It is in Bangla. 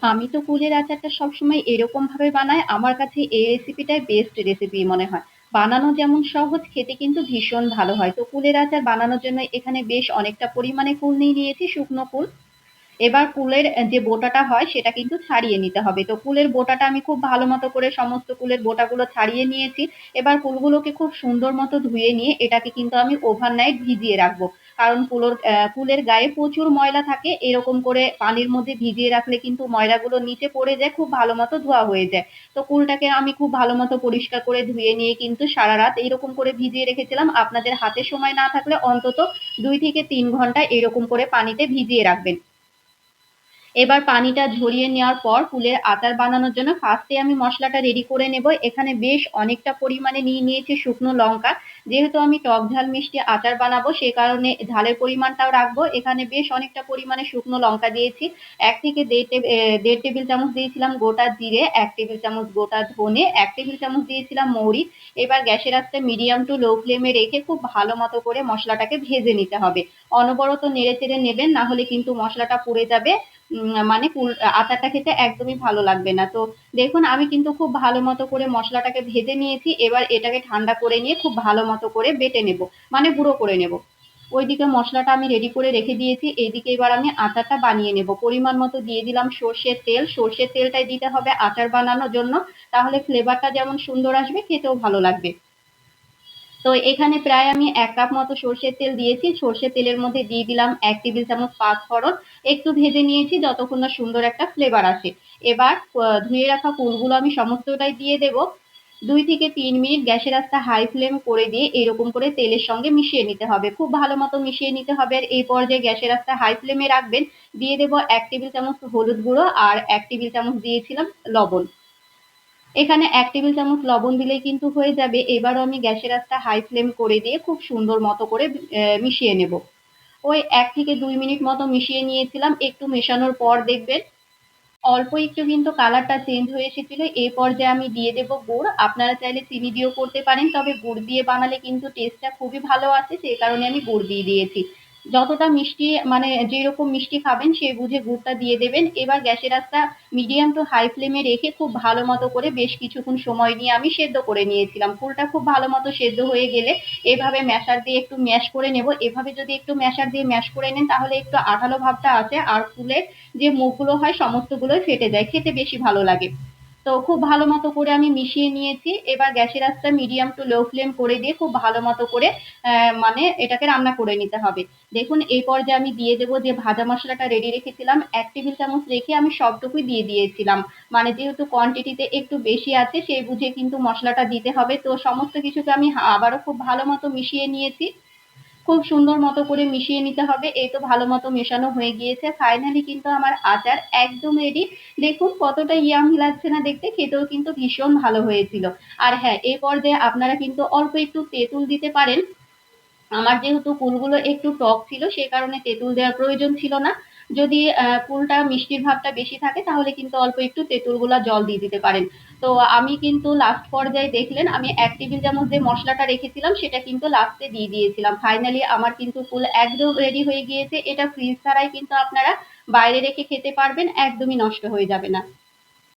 আমি তো কুলের আচারটা সবসময় এরকমভাবে বানাই, আমার কাছে এই রেসিপিটাই বেস্ট রেসিপি মনে হয়। বানানো যেমন সহজ, খেতে কিন্তু ভীষণ ভালো হয়। তো কুলের আচার বানানোর জন্য এখানে বেশ অনেকটা পরিমাণে কুল নিয়ে নিয়েছি, শুকনো কুল। এবার কুলের যে বোটাটা হয় সেটা কিন্তু ছাড়িয়ে নিতে হবে। তো কুলের বোটাটা আমি খুব ভালো মতো করে সমস্ত কুলের বোটাগুলো ছাড়িয়ে নিয়েছি। এবার কুলগুলোকে খুব সুন্দর মতো ধুয়ে নিয়ে এটাকে কিন্তু আমি ওভারনাইট ভিজিয়ে রাখবো। কারণ কুলের গায়ে প্রচুর ময়লা থাকে, এরকম করে পানির মধ্যে ভিজিয়ে রাখলে কিন্তু ময়লাগুলো নিচে পড়ে যায়, খুব ভালো মতো ধোয়া হয়ে যায়। তো কুলটাকে আমি খুব ভালো মতো পরিষ্কার করে ধুয়ে নিয়ে কিন্তু সারা রাত এইরকম করে ভিজিয়ে রেখেছিলাম। আপনাদের হাতে সময় না থাকলে অন্তত 2 থেকে 3 ঘন্টা এরকম করে পানিতে ভিজিয়ে রাখবেন। এবার পানিটা ঝরিয়ে নেওয়ার পর কুলের আচার বানানোর জন্য ফার্স্টে আমি মশলাটা রেডি করে নেব। এখানে বেশ অনেকটা পরিমাণে নিয়ে নিয়েছি শুকনো লঙ্কা। যেহেতু আমি টক ঝাল মিষ্টি আচার বানাবো সে কারণে ঝালের পরিমাণটাও রাখবো। এখানে বেশ অনেকটা পরিমাণে শুকনো লঙ্কা দিয়েছি। 1 থেকে দেড় টেবিল চামচ দিয়েছিলাম গোটা জিরে, 1 টেবিল চামচ গোটা ধনে, 1 টেবিল চামচ দিয়েছিলাম মৌরি। এবার গ্যাসের আঁচটা মিডিয়াম টু লো ফ্লেমে রেখে খুব ভালো মতো করে মশলাটাকে ভেজে নিতে হবে। অনবরত নেড়ে চেড়ে নেবেন, না হলে কিন্তু মশলাটা পুড়ে যাবে। মানে আচারটা খেতে একদমই ভালো লাগবে না। তো দেখুন আমি কিন্তু খুব ভালো মতো করে মশলাটাকে ভেজে নিয়েছি। এবার এটাকে ঠান্ডা করে নিয়ে খুব ভালো মতো করে বেটে নেব, মানে গুঁড়ো করে নেব। ওইদিকে মশলাটা আমি রেডি করে রেখে দিয়েছি, এইদিকে এবার আমি আচারটা বানিয়ে নেব। পরিমাণ মতো দিয়ে দিলাম সর্ষের তেল। সর্ষের তেলটাই দিতে হবে আচার বানানোর জন্য, তাহলে ফ্লেভারটা যেমন সুন্দর আসবে, খেতেও ভালো লাগবে। তো এখানে প্রায় আমি 1 কাপ মতো সর্ষের তেল দিয়েছি। সর্ষের তেলের মধ্যে দিয়ে দিলাম 1 টেবিল চামচ পাঁচফোড়ন। একটু ভেজে নিয়েছি যতক্ষণ না সুন্দর একটা ফ্লেভার আসে। এবার ধুয়ে রাখা কুলগুলো আমি সমস্তটাই দিয়ে দেব। 2 থেকে 3 মিনিট গ্যাসের আঁচটা হাই ফ্লেম করে দিয়ে এরকম করে তেলের সঙ্গে মিশিয়ে নিতে হবে, খুব ভালো মতো মিশিয়ে নিতে হবে। আর এই পর্যায়ে গ্যাসের আঁচটা হাই ফ্লেমে রাখবেন। দিয়ে দেব 1 টেবিল চামচ হলুদ গুঁড়ো আর 1 টেবিল চামচ দিয়েছিলাম লবণ। এখানে 1 টেবিল চামচ লবণ দিলেই কিন্তু হয়ে যাবে। এবারও আমি গ্যাসের আঁচটা হাই ফ্লেম করে দিয়ে খুব সুন্দর মতো করে মিশিয়ে নেব। ওই 1 থেকে 2 মিনিট মতো মিশিয়ে নিয়েছিলাম। একটু মেশানোর পর দেখবেন অল্প একটু কিন্তু কালারটা চেঞ্জ হয়ে এসেছিল। এই পর্যায়ে আমি দিয়ে দেব গুড়। আপনারা চাইলে চিনি দিয়েও করতে পারেন, তবে গুড় দিয়ে বানালে কিন্তু টেস্টটা খুবই ভালো আসে, সেই কারণে আমি গুড় দিয়ে দিয়েছি। যতটা মিষ্টি মানে যেরকম মিষ্টি খাবেন সেই বুঝে গুড়টা দিয়ে দেবেন। এবার গ্যাসের আঁচটা মিডিয়াম টু হাই ফ্লেমে রেখে খুব ভালো মতো করে বেশ কিছুক্ষণ সময় নিয়ে আমি সেদ্ধ করে নিয়েছিলাম। ফুলটা খুব ভালো মতো সেদ্ধ হয়ে গেলে এভাবে ম্যাশার দিয়ে একটু ম্যাশ করে নেব। এভাবে যদি একটু ম্যাশার দিয়ে ম্যাশ করে নেন তাহলে একটু আঠালো ভাবটা আসে, আর ফুলের যে মুখগুলো হয় সমস্তগুলোই ফেটে যায়, খেতে বেশি ভালো লাগে। তো খুব ভালো মতো করে আমি মিশিয়ে নিয়েছি। এবার গ্যাসের আঁচটা মিডিয়াম টু লো ফ্লেম করে দিয়ে খুব ভালো মতো করে মানে এটাকে রান্না করে নিতে হবে। দেখুন এই পর্যায়ে আমি দিয়ে দেবো যে ভাজা মশলাটা রেডি রেখেছিলাম, 1 টেবিল চামচ রেখে আমি সবটুকুই দিয়ে দিয়েছিলাম। মানে যেহেতু কোয়ান্টিটিতে একটু বেশি আছে সেই বুঝে কিন্তু মশলাটা দিতে হবে। তো সমস্ত কিছুকে আমি আবারও খুব ভালো মতো মিশিয়ে নিয়েছি। খুব সুন্দর মতো করে মিশিয়ে নিতে হবে। এই তো ভালো মতো মেশানো হয়ে গিয়েছে, ফাইনালি কিন্তু আমার আচার একদম রেডি। দেখুন কতটা ইয়ামি লাগছে না দেখতে, খেতেও কিন্তু ভীষণ ভালো হয়েছিল। আর হ্যাঁ, এই পর্যায়ে আপনারা কিন্তু অল্প একটু তেঁতুল দিতে পারেন। আমার যেহেতু কুলগুলো একটু টক ছিল সে কারণে তেঁতুল দেওয়ার প্রয়োজন ছিল না। যদি কুলটা মিষ্টির ভাবটা বেশি থাকে তাহলে কিন্তু অল্প একটু তেঁতুল গোলা জল দিয়ে দিতে পারেন। তো আমি কিন্তু লাস্ট পর্যায়ে দেখলেন আমি 1 টেবিল চামচ যে মশলাটা রেখেছিলাম সেটা কিন্তু লাস্টে দিয়ে দিয়েছিলাম। ফাইনালি আমার কিন্তু কুল একদম রেডি হয়ে গিয়েছে। এটা ফ্রিজ ছাড়াই কিন্তু আপনারা বাইরে রেখে খেতে পারবেন, একদমই নষ্ট হয়ে যাবে না।